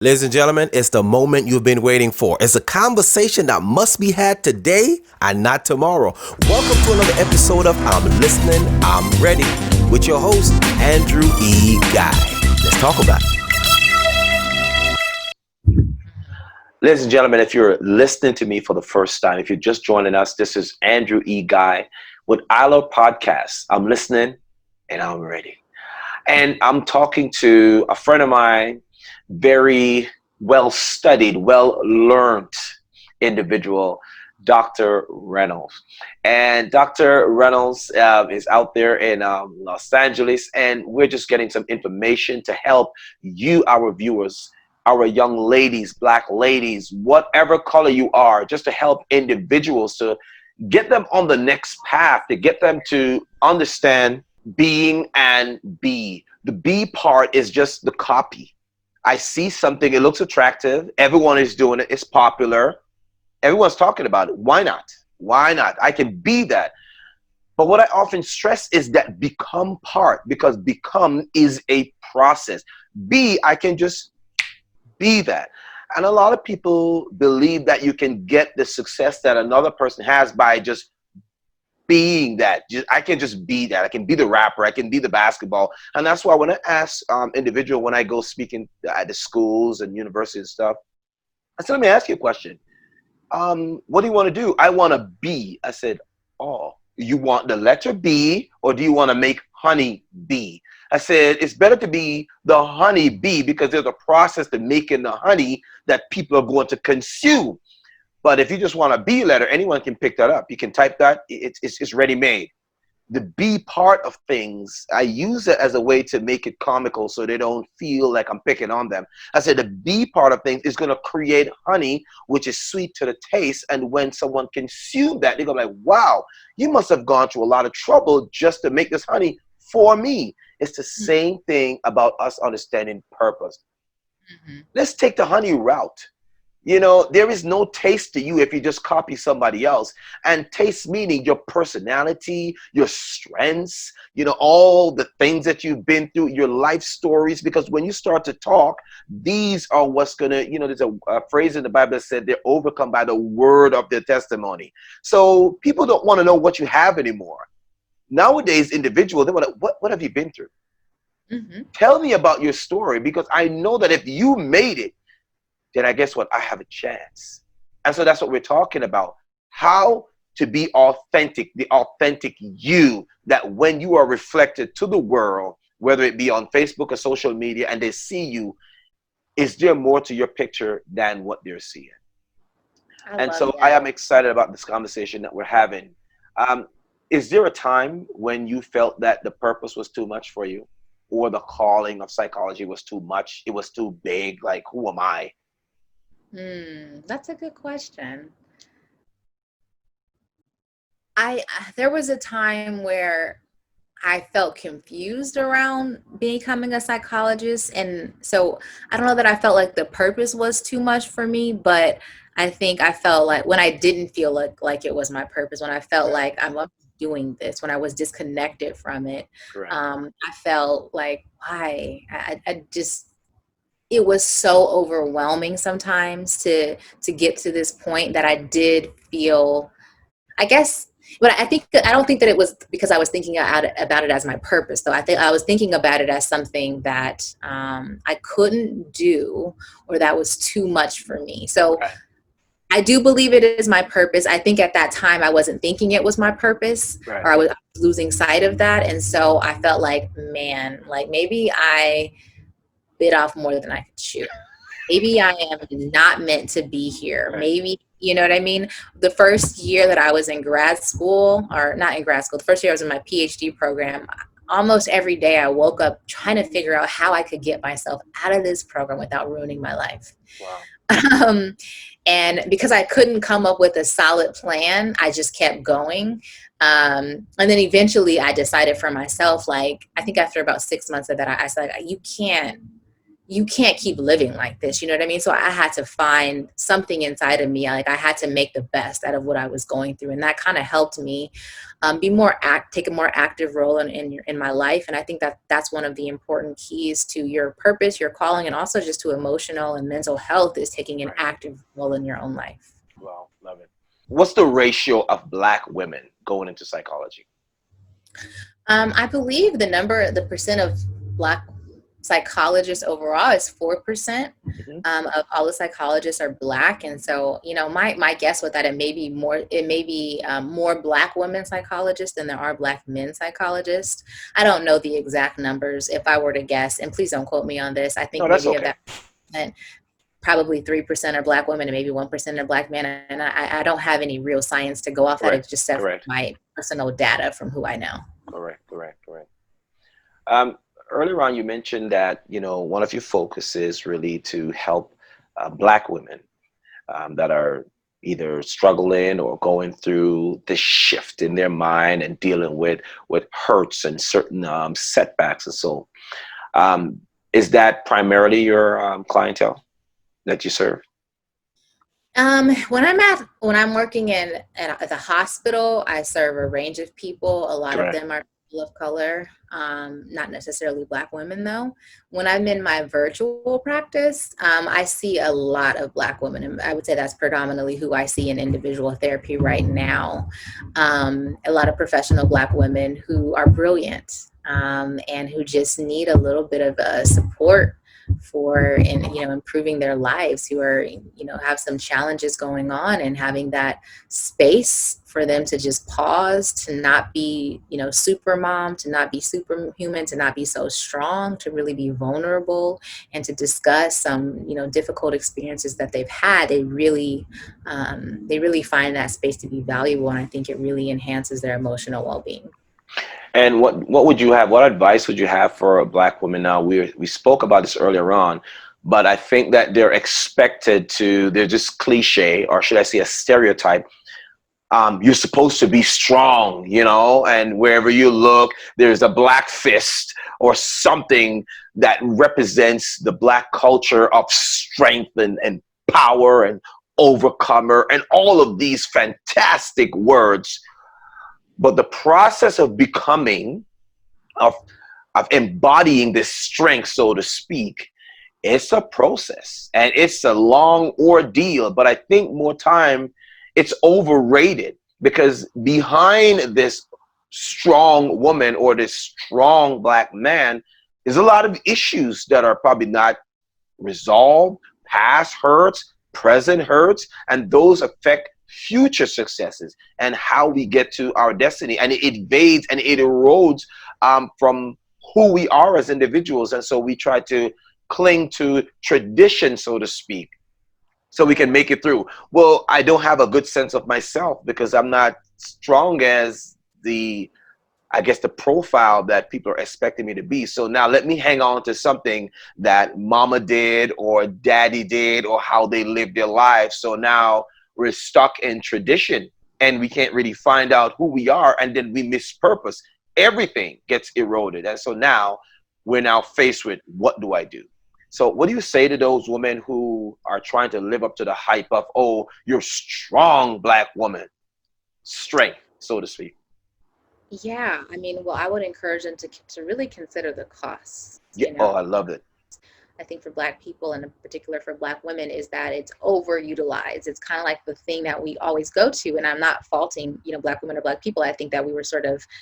Ladies and gentlemen, it's the moment you've been waiting for. It's a conversation that must be had today and not tomorrow. Welcome to another episode of I'm Listening, I'm Ready with your host, Andrew E. Guy. Let's talk about it. Ladies and gentlemen, if you're listening to me for the first time, if you're just joining us, this is Andrew E. Guy with ILIR-PODCAST. I'm listening and I'm ready. And I'm talking to a friend of mine, very well-studied, well-learned individual, Dr. Reynolds. And Dr. Reynolds is out there in Los Angeles, and we're just getting some information to help you, our viewers, our young ladies, black ladies, whatever color you are, just to help individuals to get them on the next path, to get them to understand being and be. The be part is just the copy. I see something, it looks attractive, everyone is doing it, it's popular, everyone's talking about it. Why not? Why not? I can be that. But what I often stress is that become part, because become is a process. Be, I can just be that. And a lot of people believe that you can get the success that another person has by just being that. I can just be that. I can be the rapper. I can be the basketball. And that's why when I ask individual, when I go speaking at the schools and universities and stuff, I said, let me ask you a question. What do you want to do? I want to be. I said, oh, you want the letter B, or do you want to make honey bee? I said, it's better to be the honey bee, because there's a process to making the honey that people are going to consume. But if you just want a B letter, anyone can pick that up. You can type that. It's ready-made. The B part of things, I use it as a way to make it comical so they don't feel like I'm picking on them. I said the B part of things is going to create honey, which is sweet to the taste. And when someone consumes that, they're going to be like, wow, you must have gone through a lot of trouble just to make this honey for me. It's the same thing about us understanding purpose. Let's take the honey route. You know, there is no taste to you if you just copy somebody else. And taste meaning your personality, your strengths, you know, all the things that you've been through, your life stories. Because when you start to talk, these are what's going to, you know, there's a phrase in the Bible that said they're overcome by the word of their testimony. So people don't want to know what you have anymore. Nowadays, individuals, they want to, what have you been through? Tell me about your story, because I know that if you made it, then I guess what? I have a chance. And so that's what we're talking about. How to be authentic, the authentic you, that when you are reflected to the world, whether it be on Facebook or social media, and they see you, is there more to your picture than what they're seeing? And so I am excited about this conversation that we're having. Is there a time when you felt that the purpose was too much for you, or the calling of psychology was too much? It was too big. Like, who am I? That's a good question. There was a time where I felt confused around becoming a psychologist. And so I don't know that I felt like the purpose was too much for me, but I think I felt like when I didn't feel like it was my purpose, when I felt like I'm doing this, when I was disconnected from it, I felt like, why? I just, it was so overwhelming sometimes to get to this point that I did feel, I guess, but I don't think that it was because I was thinking about it as my purpose, though. I think I was thinking about it as something that I couldn't do, or that was too much for me. So I do believe it is my purpose. I think at that time I wasn't thinking it was my purpose, or I was losing sight of that. And so I felt like, man, like maybe I bit off more than I could chew. Maybe I am not meant to be here. Maybe, you know what I mean? The first year that I was in grad school, or not in grad school, the first year I was in my PhD program, almost every day I woke up trying to figure out how I could get myself out of this program without ruining my life. And because I couldn't come up with a solid plan, I just kept going. And then eventually I decided for myself, like, I think after about 6 months of that, I said, you can't keep living like this. You know what I mean? So I had to find something inside of me. Like I had to make the best out of what I was going through. And that kind of helped me take a more active role in my life. And I think that that's one of the important keys to your purpose, your calling, and also just to emotional and mental health is taking an active role in your own life. Wow, love it. What's the ratio of Black women going into psychology? I believe the percent of Black psychologists overall is 4%. Of all the psychologists are Black, and so my guess with that it may be more Black women psychologists than there are Black men psychologists. I don't know the exact numbers. If I were to guess, and please don't quote me on this, I think maybe of that, probably 3% are Black women and maybe 1% are Black men. And I don't have any real science to go off that. It's just my personal data from who I know. Correct. Earlier on, you mentioned that, one of your focuses really to help Black women that are either struggling or going through the shift in their mind and dealing with hurts and certain setbacks. And so is that primarily your clientele that you serve? When I'm working at the hospital, I serve a range of people. A lot of them are people of color, not necessarily Black women though. When I'm in my virtual practice, I see a lot of Black women, and I would say that's predominantly who I see in individual therapy right now. A lot of professional Black women who are brilliant, and who just need a little bit of support for improving their lives, who are have some challenges going on, and having that space for them to just pause, to not be super mom, to not be superhuman, to not be so strong, to really be vulnerable and to discuss some difficult experiences that they've had. They really find that space to be valuable, and I think it really enhances their emotional well-being. And what would you have? What advice would you have for Black women now? We spoke about this earlier on, but I think that they're expected to. They're just cliche, or should I say, a stereotype. You're supposed to be strong, and wherever you look, there's a Black fist or something that represents the Black culture of strength and power and overcomer and all of these fantastic words. But the process of becoming, of embodying this strength, so to speak, it's a process and it's a long ordeal. But I think more time it's overrated, because behind this strong woman or this strong Black man is a lot of issues that are probably not resolved, past hurts, present hurts, and those affect future successes and how we get to our destiny. And it invades and it erodes from who we are as individuals. And so we try to cling to tradition, so to speak, so we can make it through. Well, I don't have a good sense of myself because I'm not strong as the profile that people are expecting me to be. So now let me hang on to something that mama did or daddy did or how they lived their lives. So now we're stuck in tradition and we can't really find out who we are, and then we miss purpose. Everything gets eroded. And so now we're now faced with, what do I do? So what do you say to those women who are trying to live up to the hype of, oh, you're strong Black woman, strength, so to speak? Yeah, I mean, well, I would encourage them to really consider the costs. Yeah. Oh, I love it. I think for Black people, and in particular for Black women, is that it's overutilized. It's kind of like the thing that we always go to, and I'm not faulting, Black women or Black people. I think that we were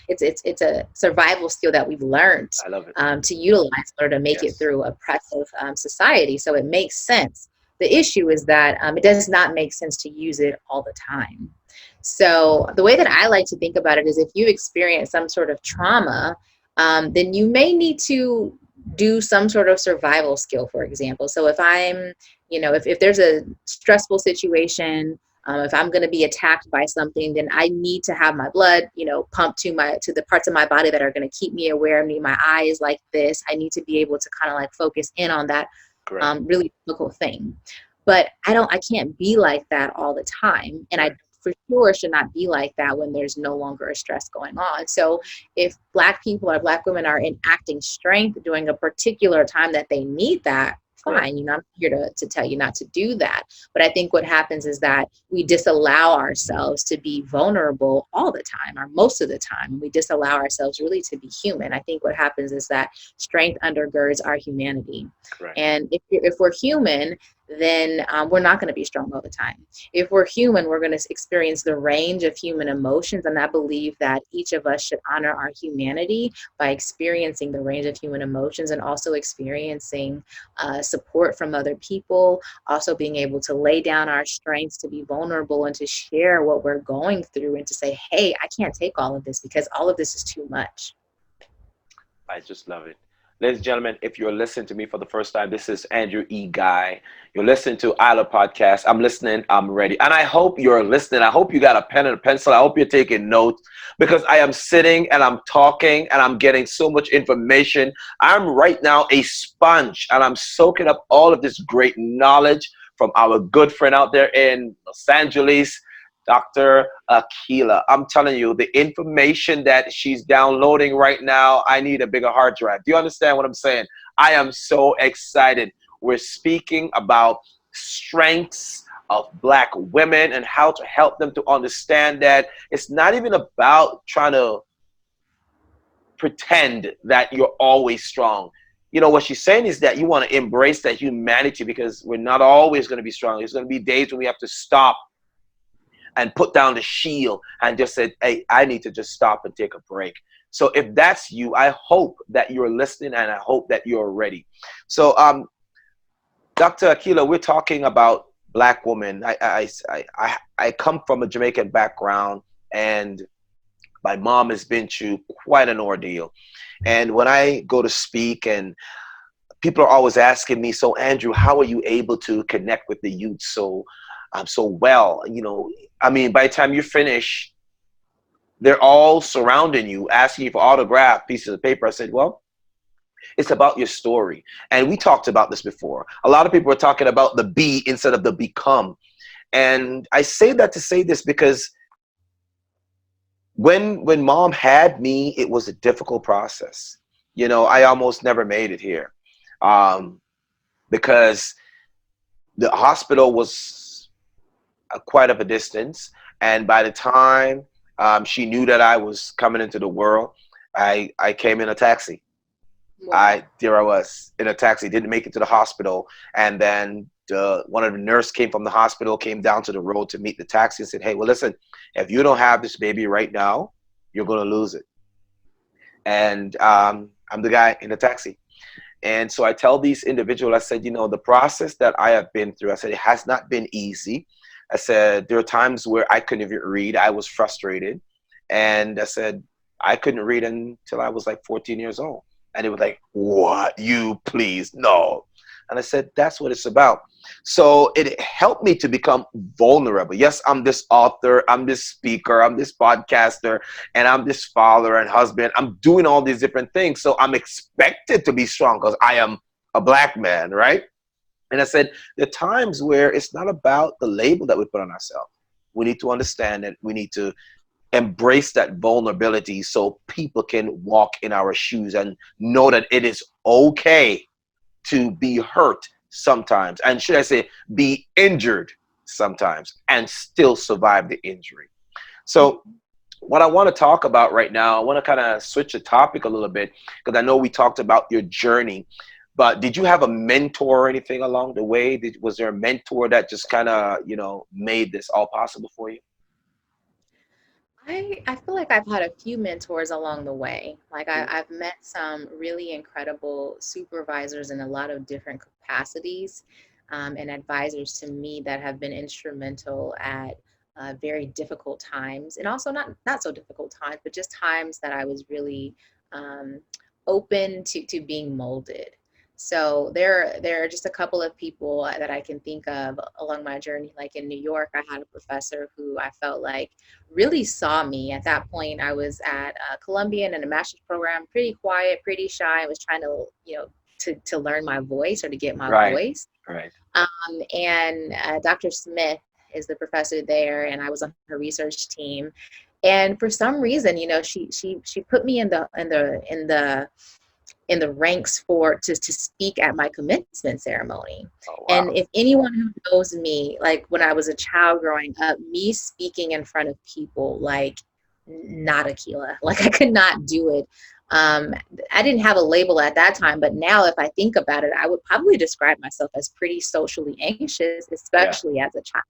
it's a survival skill that we've learned I love it. To utilize in order to make it through oppressive society. So it makes sense. The issue is that it does not make sense to use it all the time. So the way that I like to think about it is, if you experience some sort of trauma, then you may need to do some sort of survival skill, for example. So if I'm, if there's a stressful situation, if I'm going to be attacked by something, then I need to have my blood, pumped to the parts of my body that are going to keep me aware of me. My eyes like this. I need to be able to kind of like focus in on that really difficult thing. But I can't be like that all the time. And I for sure should not be like that when there's no longer a stress going on. So if Black people or Black women are enacting strength during a particular time that they need that, Right. fine. I'm here to tell you not to do that. But I think what happens is that we disallow ourselves to be vulnerable all the time, or most of the time. We disallow ourselves really to be human. I think what happens is that strength undergirds our humanity. Correct. And if we're human, then we're not going to be strong all the time. If we're human, we're going to experience the range of human emotions. And I believe that each of us should honor our humanity by experiencing the range of human emotions, and also experiencing support from other people, also being able to lay down our strengths, to be vulnerable and to share what we're going through, and to say, hey, I can't take all of this because all of this is too much. I just love it. Ladies and gentlemen, if you're listening to me for the first time, this is Andrew E. Guy. You're listening to ILIR Podcast. I'm listening. I'm ready. And I hope you're listening. I hope you got a pen and a pencil. I hope you're taking notes, because I am sitting and I'm talking and I'm getting so much information. I'm right now a sponge, and I'm soaking up all of this great knowledge from our good friend out there in Los Angeles, Dr. Akilah. I'm telling you, the information that she's downloading right now, I need a bigger hard drive. Do you understand what I'm saying? I am so excited. We're speaking about strengths of Black women and how to help them to understand that it's not even about trying to pretend that you're always strong. What she's saying is that you want to embrace that humanity, because we're not always going to be strong. There's going to be days when we have to stop and put down the shield and just said, hey, I need to just stop and take a break. So if that's you, I hope that you're listening, and I hope that you're ready. So Dr. Akilah, we're talking about Black women. I come from a Jamaican background, and my mom has been through quite an ordeal. And when I go to speak, and people are always asking me, so Andrew, how are you able to connect with the youth so well? I mean, by the time you finish, they're all surrounding you, asking you for autograph pieces of paper. I said, well, it's about your story. And we talked about this before. A lot of people are talking about the be instead of the become. And I say that to say this because when mom had me, it was a difficult process. I almost never made it here, because the hospital was quite of a distance. And by the time she knew that I was coming into the world, I came in a taxi. Wow. There I was in a taxi, didn't make it to the hospital. And then one of the nurse came from the hospital, came down to the road to meet the taxi and said, hey, well, listen, if you don't have this baby right now, you're going to lose it. And I'm the guy in the taxi. And so I tell these individuals, I said, the process that I have been through, I said, it has not been easy. I said, there are times where I couldn't even read. I was frustrated. And I said, I couldn't read until I was like 14 years old. And it was like, what? You please, no. And I said, that's what it's about. So it helped me to become vulnerable. Yes, I'm this author, I'm this speaker, I'm this podcaster, and I'm this father and husband. I'm doing all these different things. So I'm expected to be strong because I am a Black man, right? And I said, there are times where it's not about the label that we put on ourselves. We need to understand that we need to embrace that vulnerability so people can walk in our shoes and know that it is okay to be hurt sometimes, and should I say be injured sometimes, and still survive the injury. So what I want to talk about right now, I want to kind of switch the topic a little bit, because I know we talked about your journey, but did you have a mentor or anything along the way? Was there a mentor that just kind of made this all possible for you? I feel like I've had a few mentors along the way. Like Mhm. I've met some really incredible supervisors in a lot of different capacities, and advisors to me that have been instrumental at very difficult times, and also not so difficult times, but just times that I was really um, open to being molded. So there are just a couple of people that I can think of along my journey. Like in New York, I had a professor who I felt like really saw me. At that point, I was at Columbia in a master's program, pretty quiet, pretty shy. I was trying to, to learn my voice, or to get my Right, voice. right. And Dr. Smith is the professor there, and I was on her research team. And for some reason, she put me in the in the ranks to speak at my commencement ceremony. Oh, And wow. if anyone who knows me, like when I was a child growing up, me speaking in front of people, like not Akilah, like I could not do it. I didn't have a label at that time, but now if I think about it, I would probably describe myself as pretty socially anxious, Yeah. especially as a child.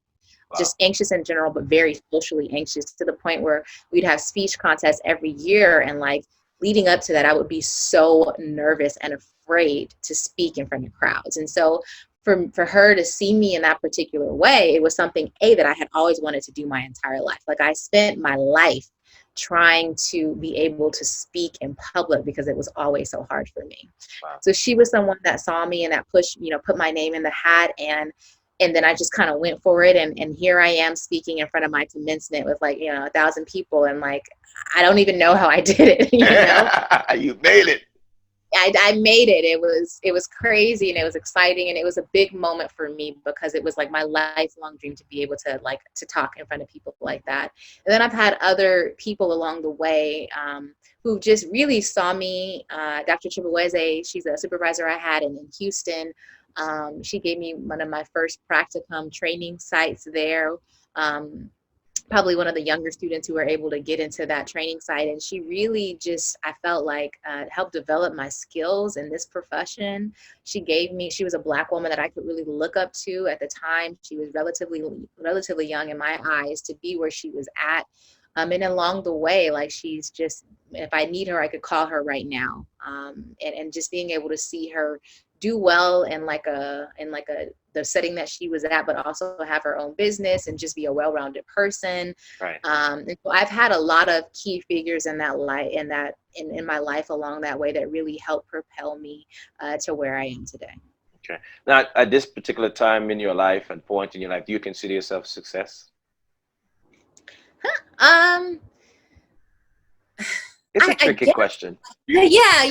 Wow. Just anxious in general, but very socially anxious, to the point where we'd have speech contests every year. And like leading up to that, I would be so nervous and afraid to speak in front of crowds. And so for her to see me in that particular way, it was something that I had always wanted to do my entire life. Like I spent my life trying to be able to speak in public because it was always so hard for me. Wow. So she was someone that saw me and that pushed, put my name in the hat, and then I just kind of went for it. And here I am speaking in front of my commencement with 1,000 people. And like, I don't even know how I did it, You made it. I made it. It was crazy, and it was exciting, and it was a big moment for me because it was like my lifelong dream to be able to talk in front of people like that. And then I've had other people along the way who just really saw me. Dr. Chibueze, she's a supervisor I had in Houston. She gave me one of my first practicum training sites there. Probably one of the younger students who were able to get into that training site. And she really just, I felt like, helped develop my skills in this profession. She was a Black woman that I could really look up to at the time. She was relatively young in my eyes to be where she was at. And along the way, like, she's just, if I need her, I could call her right now. And just being able to see her do well in the setting that she was at, but also have her own business and just be a well-rounded person. Right. And so I've had a lot of key figures in that life, in my life along that way, that really helped propel me to where I am today. Okay. Now, at this particular time in your life and point in your life, do you consider yourself a success? It's a tricky question. Yeah,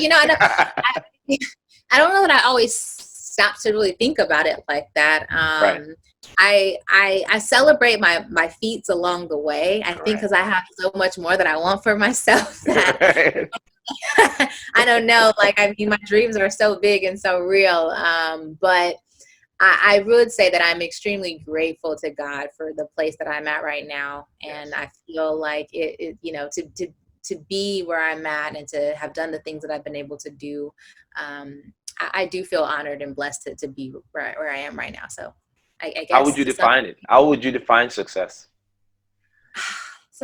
I don't know that I always stop to really think about it like that. Right. I celebrate my feats along the way. I think because I have so much more that I want for myself that I don't know. Like, I mean, my dreams are so big and so real. But I would say that I'm extremely grateful to God for the place that I'm at right now. And I feel like to be where I'm at and to have done the things that I've been able to do, I do feel honored and blessed to be where I am right now. So I guess. How would you define it? How would you define success?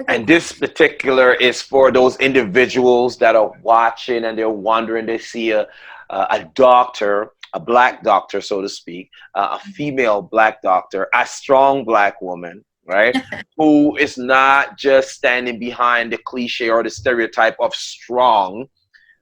And this particular is for those individuals that are watching and they're wondering, they see a doctor, a Black doctor, so to speak, a female Black doctor, a strong Black woman, right? Who is not just standing behind the cliche or the stereotype of strong,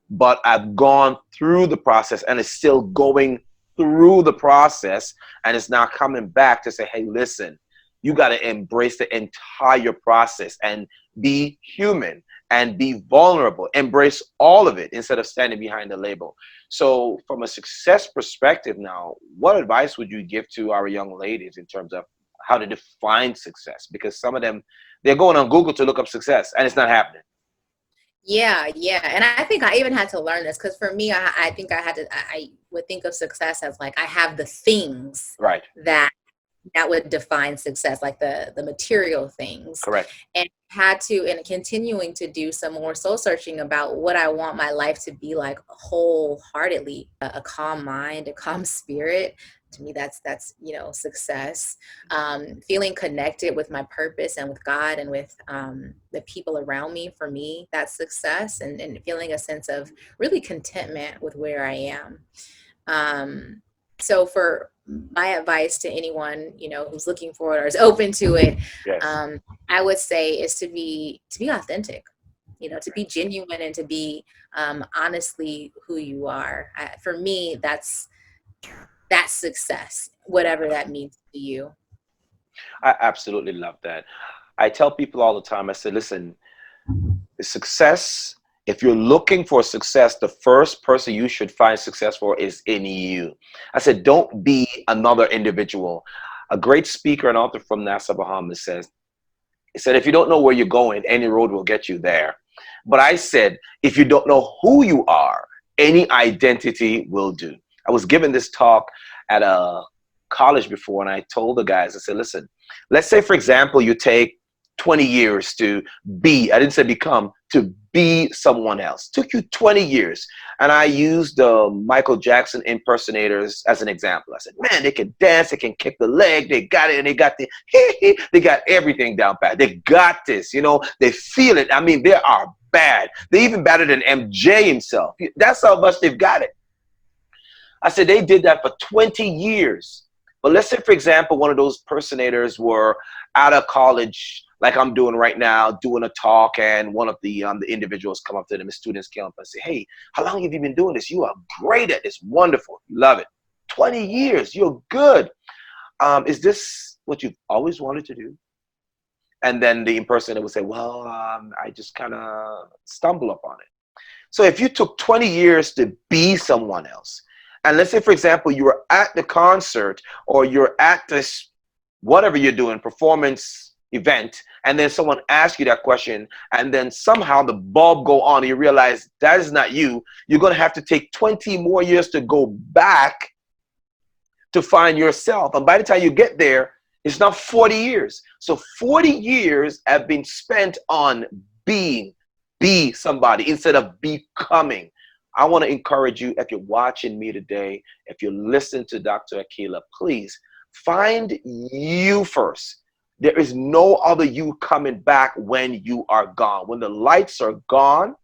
but I've gone through the process and is still going through the process, and is now coming back to say, hey, listen, you got to embrace the entire process and be human and be vulnerable. Embrace all of it instead of standing behind the label. So from a success perspective now, what advice would you give to our young ladies in terms of how to define success? Because some of them, they're going on Google to look up success and it's not happening. Yeah. And I think I even had to learn this, because for me, I think I would think of success as like, I have the things that would define success, like the material things. Correct. And continuing to do some more soul searching about what I want my life to be like wholeheartedly. A calm mind, a calm spirit. To me, that's success. Feeling connected with my purpose and with God and with the people around me. For me, that's success, and feeling a sense of really contentment with where I am. So for my advice to anyone, who's looking for it or is open to it, I would say is to be authentic, to be genuine and to be honestly who you are. For me, that's success, whatever that means to you. I absolutely love that. I tell people all the time, I say, listen, success, if you're looking for success, the first person you should find success for is in you. I said, don't be another individual. A great speaker and author from Nassau, Bahamas said, if you don't know where you're going, any road will get you there. But I said, if you don't know who you are, Any identity will do. I was giving this talk at a college before, and I told the guys, I said, listen, let's say, for example, you take 20 years to be, I didn't say become, to be someone else. Took you 20 years. And I used the Michael Jackson impersonators as an example. I said, man, they can dance, they can kick the leg, they got it, and they got the, they got everything down pat. They got this, you know, they feel it. I mean, they are bad. They're even better than MJ himself. That's how much they've got it. I said, they did that for 20 years. But let's say, for example, one of those impersonators were out of college, like I'm doing right now, doing a talk, and one of the individuals come up to them, the students come up and say, hey, how long have you been doing this? You are great at this. Wonderful. Love it. 20 years. You're good. Is this what you've always wanted to do? And then the impersonator would say, well, I just kind of stumble upon it. So if you took 20 years to be someone else, and let's say, for example, you were at the concert or you're at this, whatever you're doing, performance event, and then someone asks you that question, and then somehow the bulb go on, and you realize that is not you, you're going to have to take 20 more years to go back to find yourself. And by the time you get there, it's now 40 years. So 40 years have been spent on be somebody instead of becoming. I want to encourage you, if you're watching me today, if you listen to Dr. Akilah, please find you first. There is no other you coming back when you are gone. When the lights are gone,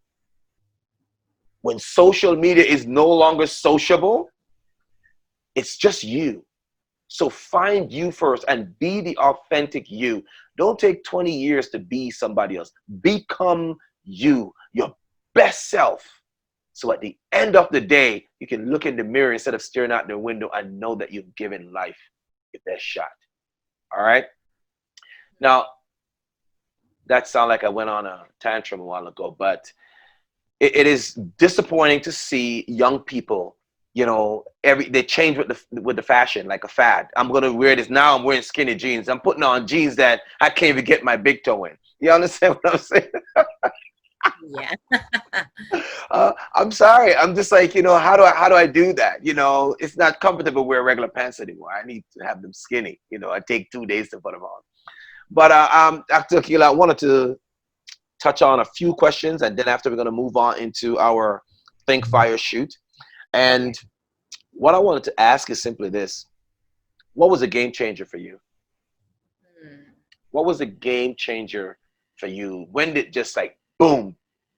when social media is no longer sociable, it's just you. So find you first and be the authentic you. Don't take 20 years to be somebody else. Become you, your best self. So at the end of the day, you can look in the mirror instead of staring out the window and know that you've given life your best shot. All right? Now, that sounded like I went on a tantrum a while ago, but it is disappointing to see young people, you know, they change with the fashion like a fad. I'm gonna wear this now. I'm wearing skinny jeans. I'm putting on jeans that I can't even get my big toe in. You understand what I'm saying? Yeah. I'm sorry. I'm just like, you know, how do I do that? You know, it's not comfortable to wear regular pants anymore. I need to have them skinny. You know, I take 2 days to put them on. But Dr. Akilah, I wanted to touch on a few questions, and then after we're going to move on into our Think Fire Shoot. And what I wanted to ask is simply this. What was a game changer for you? What was a game changer for you? When did just like, boom,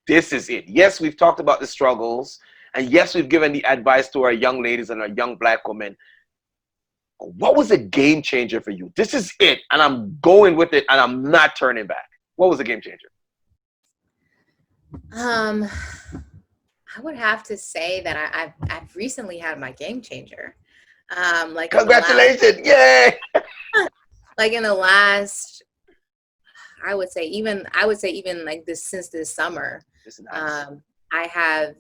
this is it? Yes, we've talked about the struggles, and yes, we've given the advice to our young ladies and our young Black women. What was a game changer for you? This is it, and I'm going with it, and I'm not turning back. What was a game changer? I would have to say that I've recently had my game changer. Like Congratulations! Yay! Like in the last, I would say even like this since this summer. Nice. I have,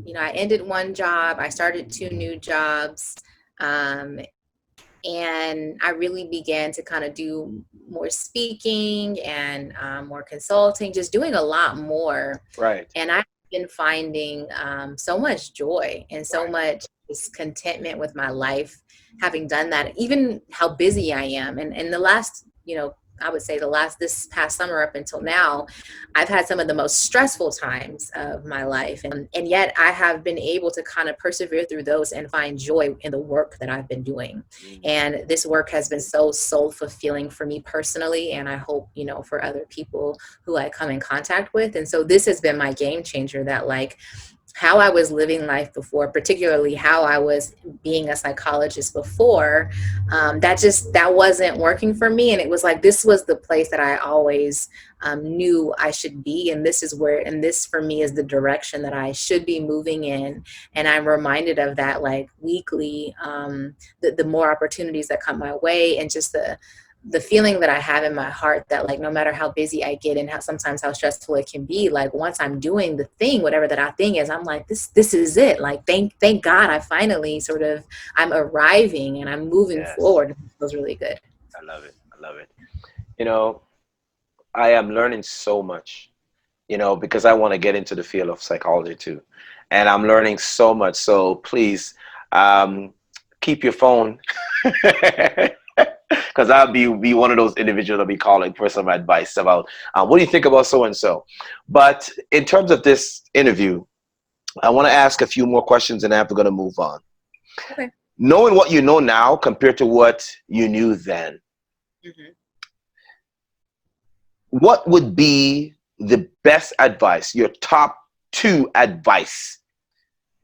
you know, I ended one job, I started 2 new jobs. And I really began to kind of do more speaking and more consulting, just doing a lot more. Right. And I've been finding so much joy and so much just contentment with my life, having done that, even how busy I am. And in the last, you know, I would say this past summer up until now, I've had some of the most stressful times of my life. And yet I have been able to kind of persevere through those and find joy in the work that I've been doing. And this work has been so soul fulfilling for me personally. And I hope, you know, for other people who I come in contact with. And so this has been my game changer, that like, how I was living life before, particularly how I was being a psychologist before, that wasn't working for me. And it was like, this was the place that I always knew I should be. And this for me is the direction that I should be moving in. And I'm reminded of that like weekly, the more opportunities that come my way, and just the feeling that I have in my heart that like, no matter how busy I get and sometimes how stressful it can be, like once I'm doing the thing, whatever that thing is, I'm like, this is it. Like, thank God I finally I'm arriving and I'm moving forward. It feels really good. I love it. I love it. You know, I am learning so much, you know, because I want to get into the field of psychology too. and I'm learning so much. So please, keep your phone, because I'll be one of those individuals that'll be calling for some advice about what do you think about so and so. But in terms of this interview, I want to ask a few more questions, and then we're going to move on. Okay. Knowing what you know now compared to what you knew then, Hmm. what would be the best advice, your top two advice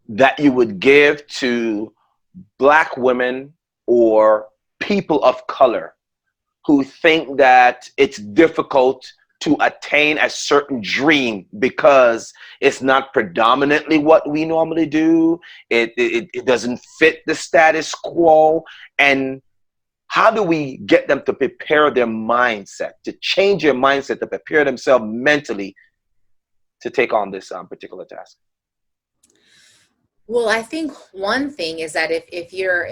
that you would give to Black women or people of color who think that it's difficult to attain a certain dream because it's not predominantly what we normally do? It doesn't fit the status quo. And how do we get them to prepare their mindset, to change their mindset, to prepare themselves mentally to take on this particular task? Well, I think one thing is that if you're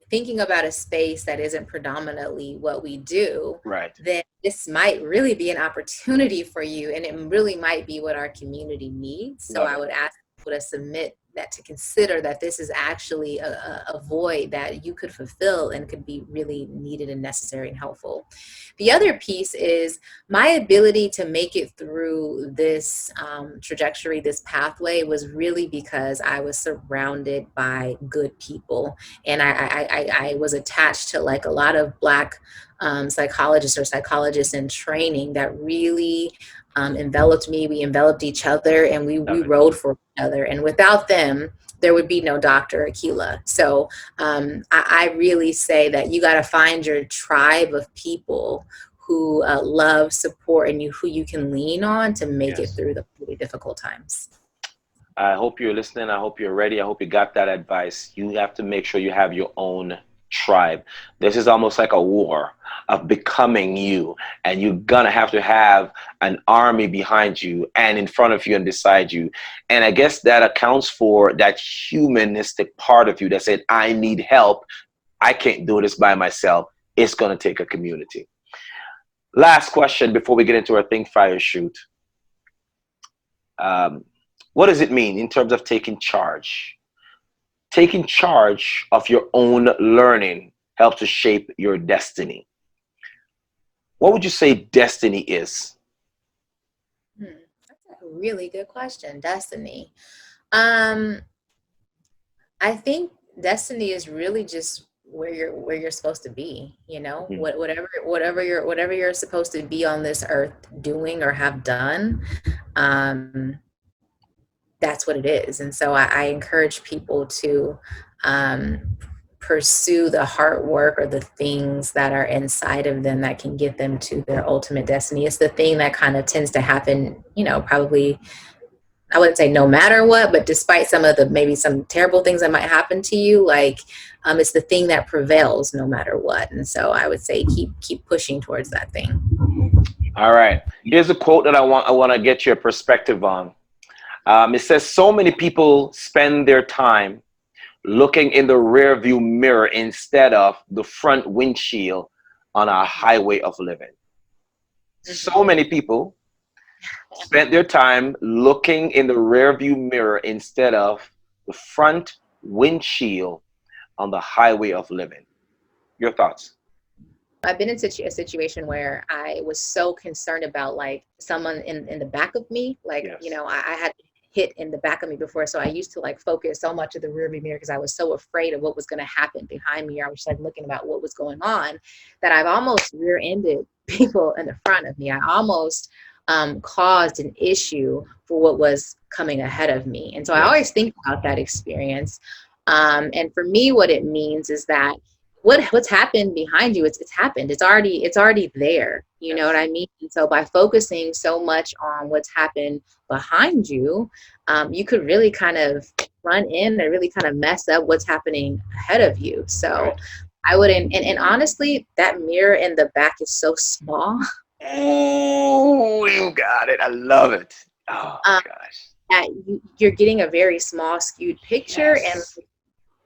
thinking about a space that isn't predominantly what we do, Right. then this might really be an opportunity for you, and it really might be what our community needs. So Love I it. would ask people to submit that, to consider that this is actually a void that you could fulfill and could be really needed and necessary and helpful. The other piece is my ability to make it through this trajectory, this pathway, was really because I was surrounded by good people. And I was attached to like a lot of Black psychologists or psychologists in training that really enveloped me. We enveloped each other, and we Love it. rode for each other. And without them, there would be no Dr. Akilah. So I really say that you got to find your tribe of people who love, support, and who you can lean on to make it Yes. through the really difficult times. I hope you're listening. I hope you're ready. I hope you got that advice. You have to make sure you have your own tribe. This is almost like a war of becoming you. And you're going to have an army behind you and in front of you and beside you. And I guess that accounts for that humanistic part of you that said, I need help. I can't do this by myself. It's going to take a community. Last question before we get into our Think Fire Shoot. What does it mean in terms of taking charge? Taking charge of your own learning helps to shape your destiny. What would you say destiny is? That's a really good question. Destiny. Um, I think destiny is really just where you're supposed to be. Mhm. Whatever you're supposed to be on this earth doing or have done. Um, that's what it is. And so I encourage people to um, pursue the hard work or the things that are inside of them that can get them to their ultimate destiny. It's the thing that kind of tends to happen, probably, I wouldn't say no matter what, but despite some of the maybe some terrible things that might happen to you, like it's the thing that prevails no matter what. And so I would say keep pushing towards that thing. All right. Here's a quote that I want to get your perspective on. It says, so many people spend their time looking in the rear view mirror instead of the front windshield on our highway of living. So Mhm. many people spent their time looking in the rear view mirror instead of the front windshield on the highway of living. Your thoughts? I've been in a situation where I was so concerned about like someone in the back of me. Like, Yes. I had hit in the back of me before. So I used to like focus so much of the rearview mirror because I was so afraid of what was going to happen behind me. I was like looking about what was going on, that I've almost rear-ended people in the front of me. I almost caused an issue for what was coming ahead of me. And so I Yes. always think about that experience. And for me, what it means is that what's happened behind you, it's happened. It's already there. You know what Yes. I mean? And so by focusing so much on what's happened behind you, you could really kind of run in and really kind of mess up what's happening ahead of you. So Right. I wouldn't, and honestly, that mirror in the back is so small Oh, you got it. I love it. Oh my um, gosh. that you're getting a very small skewed picture. And Yes.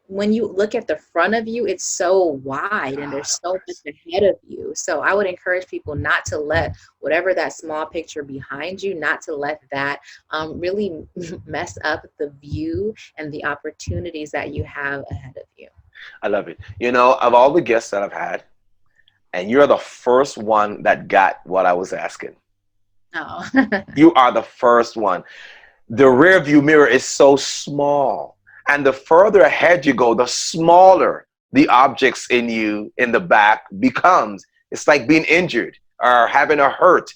when you look at the front of you, it's so wide and God, there's so much ahead of you. So I would encourage people not to let whatever that small picture behind you, not to let that really mess up the view and the opportunities that you have ahead of you. I love it. You know, of all the guests that I've had, and you're the first one that got what I was asking. Oh, You are the first one. The rear view mirror is so small. And the further ahead you go, the smaller the objects in you in the back becomes. It's like being injured or having a hurt.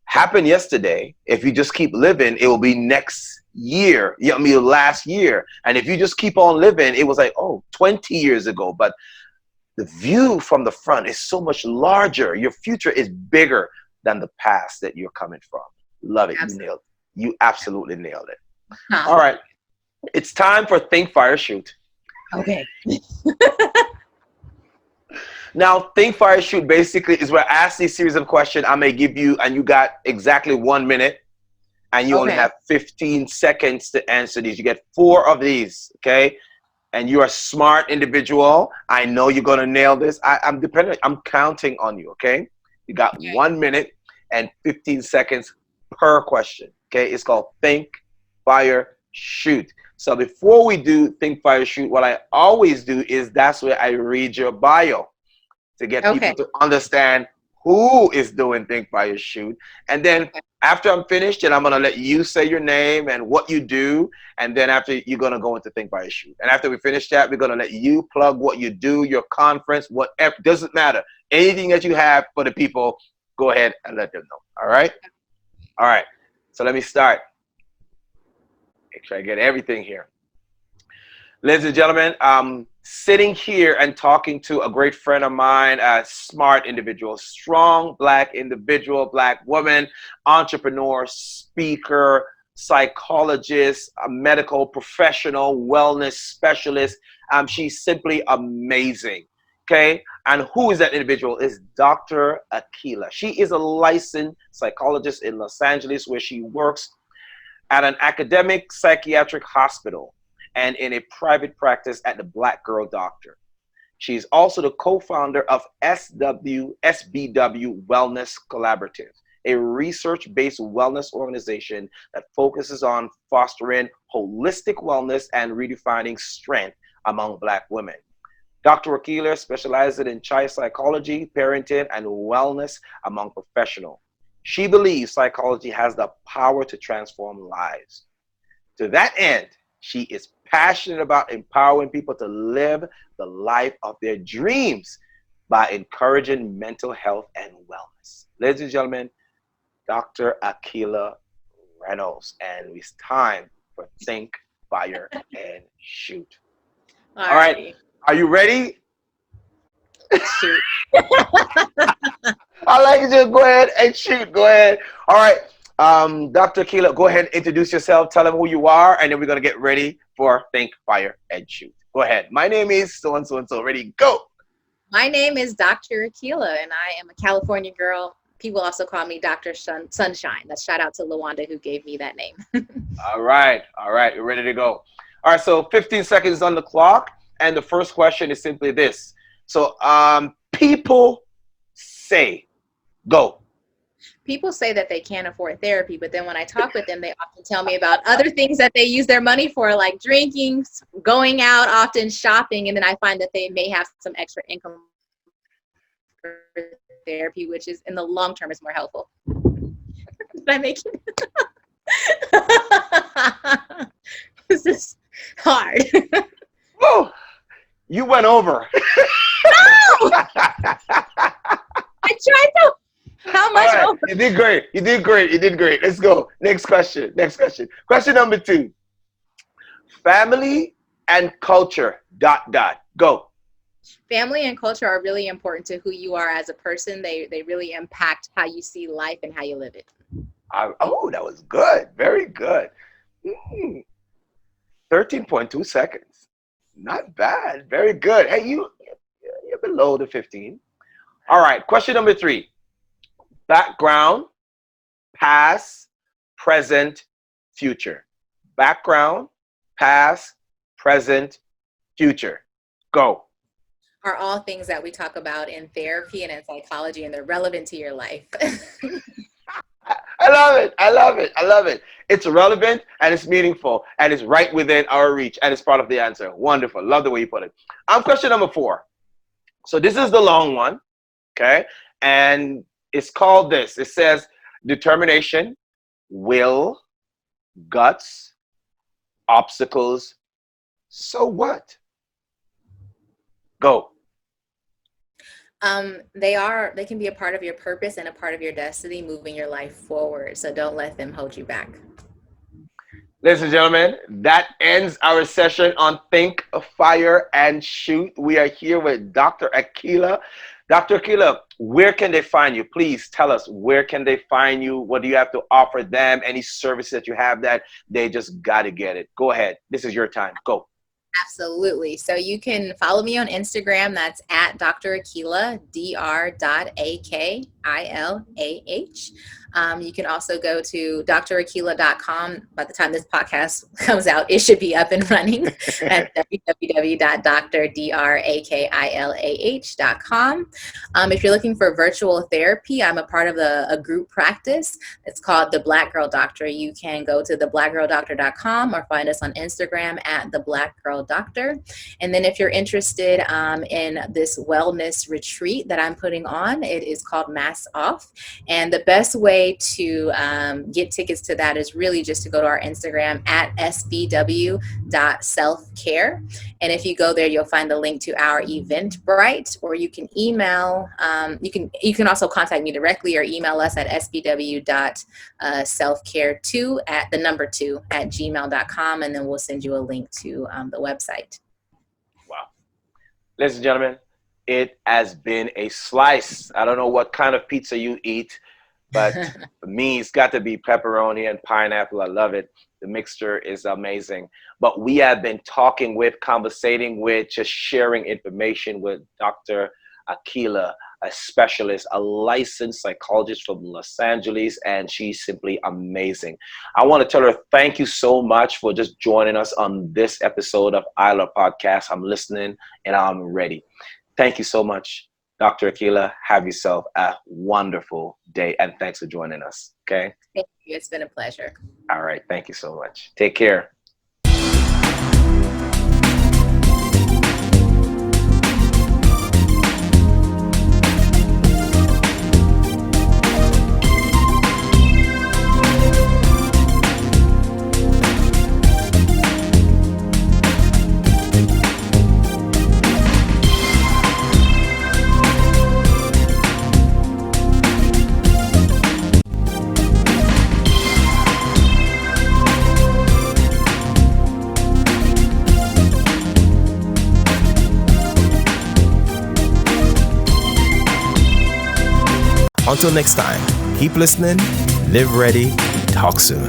Happened yesterday. If you just keep living, it will be next year. I mean, last year. And if you just keep on living, it was like, oh, 20 years ago. But the view from the front is so much larger. Your future is bigger than the past that you're coming from. Love it. You absolutely. nailed it. You absolutely nailed it. All right. It's time for Think, Fire, Shoot. Okay. Now, Think, Fire, Shoot basically is where I ask these series of questions I may give you, and you got exactly 1 minute, and you only Okay. have 15 seconds to answer these. You get 4 of these, okay? And you're a smart individual. I know you're going to nail this. I'm counting on you, okay? You got Okay. 1 minute and 15 seconds per question, okay? It's called Think, Fire, Shoot. So before we do Think, Fire, Shoot, what I always do is that's where I read your bio to get Okay. people to understand who is doing Think, Fire, Shoot. And then after I'm finished, then I'm going to let you say your name and what you do. And then after, you're going to go into Think, Fire, Shoot. And after we finish that, we're going to let you plug what you do, your conference, whatever. Doesn't matter. Anything that you have for the people, go ahead and let them know. All right? All right. So let me start. Make sure I get everything here. Ladies and gentlemen, I'm sitting here and talking to a great friend of mine, a smart individual, strong Black individual, Black woman, entrepreneur, speaker, psychologist, a medical professional, wellness specialist. She's simply amazing. Okay. And who is that individual? Is Dr. Akilah. She is a licensed psychologist in Los Angeles, where she works at an academic psychiatric hospital and in a private practice at the Black Girl Doctor. She's also the co-founder of SBW Wellness Collaborative, a research-based wellness organization that focuses on fostering holistic wellness and redefining strength among Black women. Dr. Akilah specializes in child psychology, parenting, and wellness among professionals. She believes psychology has the power to transform lives. To that end, she is passionate about empowering people to live the life of their dreams by encouraging mental health and wellness. Ladies and gentlemen, Dr. Akilah Reynolds, and it's time for Think, Fire, and Shoot. All right, are you ready? Shoot. I like it. Just go ahead and shoot. Go ahead. All right. Dr. Akilah, go ahead and introduce yourself. Tell them who you are, and then we're going to get ready for Think, Fire, and Shoot. Go ahead. My name is so-and-so and so. Ready, go. My name is Dr. Akilah, and I am a California girl. People also call me Dr. Sunshine. That's shout out to Lawanda, who gave me that name. All right. All right. We're ready to go. All right. So 15 seconds on the clock. And the first question is simply this. So people say, go. People say that they can't afford therapy, but then when I talk with them, they often tell me about other things that they use their money for, like drinking, going out, often shopping, and then I find that they may have some extra income for therapy, which is in the long term is more helpful. Did I make it? This is hard. Oh, you went over. No! I tried to. How much All right. over? You did great. You did great. You did great. Let's go. Next question. Next question. Question number 2. Family and culture, ... Go. Family and culture are really important to who you are as a person. They really impact how you see life and how you live it. Oh, that was good. Very good. 13.2 seconds. Not bad. Very good. Hey, you're below the 15. All right. Question number 3. Background, past, present, future. Background, past, present, future? Go. Are all things that we talk about in therapy and in psychology, and they're relevant to your life. I love it. I love it. I love it. It's relevant and it's meaningful and it's right within our reach and it's part of the answer. Wonderful. Love the way you put it. Question number 4. So this is the long one. Okay. And it's called this. It says determination, will, guts, obstacles. So what? Go. They can be a part of your purpose and a part of your destiny, moving your life forward. So don't let them hold you back. Ladies and gentlemen, that ends our session on Think, Fire, and Shoot. We are here with Dr. Akilah. Dr. Akilah, where can they find you? Please tell us, where can they find you? What do you have to offer them? Any service that you have that they just got to get it? Go ahead. This is your time. Go. Absolutely. So you can follow me on Instagram. That's at Dr. Akilah, Dr.Akilah. You can also go to drakilah.com. By the time this podcast comes out, it should be up and running at www.drakilah.com. If you're looking for virtual therapy, I'm a part of a group practice. It's called The Black Girl Doctor. You can go to theblackgirldoctor.com or find us on Instagram at The Black Girl Doctor. And then if you're interested in this wellness retreat that I'm putting on, it is called Mask Off. And the best way to get tickets to that is really just to go to our Instagram at sbw.selfcare. And if you go there, you'll find the link to our Eventbrite, or you can email, you can also contact me directly or email us at sbw.selfcare2 at the number 2 at gmail.com. And then we'll send you a link to the website. Wow. Ladies and gentlemen, it has been a slice. I don't know what kind of pizza you eat, but for me, it's got to be pepperoni and pineapple. I love it. The mixture is amazing. But we have been conversating with, just sharing information with Dr. Akilah, a specialist, a licensed psychologist from Los Angeles, and she's simply amazing. I want to tell her thank you so much for just joining us on this episode of ILIR Podcast. I'm listening and I'm ready. Thank you so much, Dr. Akilah. Have yourself a wonderful day, and thanks for joining us. Okay? Thank you. It's been a pleasure. All right. Thank you so much. Take care. Until next time, keep listening, live ready, talk soon.